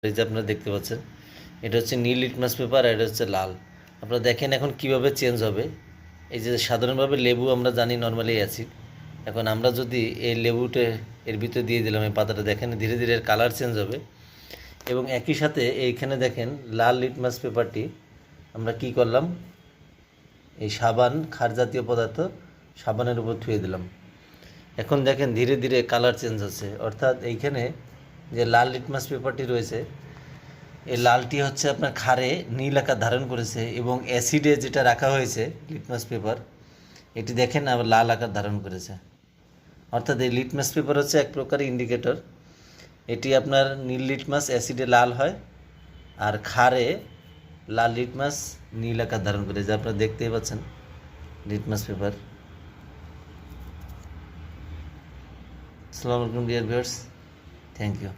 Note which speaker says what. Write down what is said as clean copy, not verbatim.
Speaker 1: এই যে আপনারা দেখতে পাচ্ছেন, এটা হচ্ছে নীল লিটমাস পেপার আর এটা হচ্ছে লাল। আপনারা দেখেন এখন কিভাবে চেঞ্জ হবে। এই যে সাধারণভাবে লেবু আমরা জানি নর্মালি অ্যাসিড, এখন আমরা যদি এই লেবুটা এর ভিতরে দিয়ে দিলাম, এই পাতাটা দেখেন ধীরে ধীরে এর কালার চেঞ্জ হবে। এবং একই সাথে এইখানে দেখেন লাল লিটমাস পেপারটি আমরা কি করলাম, এই সাবান ক্ষার জাতীয় পদার্থ সাবানের উপর থুয়ে দিলাম। এখন দেখেন ধীরে ধীরে কালার চেঞ্জ হচ্ছে, অর্থাৎ এইখানে যে লাল লিটমাস পেপারটি রয়েছে, এই লালটি হচ্ছে আপনার ক্ষারে নীল আকার ধারণ করেছে এবং অ্যাসিডে যেটা রাখা হয়েছে লিটমাস পেপার, এটি দেখেন আবার লাল আকার ধারণ করেছে। অর্থাৎ এই লিটমাস পেপার হচ্ছে এক প্রকার ইন্ডিকেটর। এটি আপনার নীল লিটমাস অ্যাসিডে লাল হয় আর ক্ষারে লাল লিটমাস নীল আকার ধারণ করে, যা আপনারা দেখতেই পাচ্ছেন লিটমাস পেপার। আসসালামু আলাইকুম ডিয়ার ভিউয়ার্স, থ্যাংক ইউ।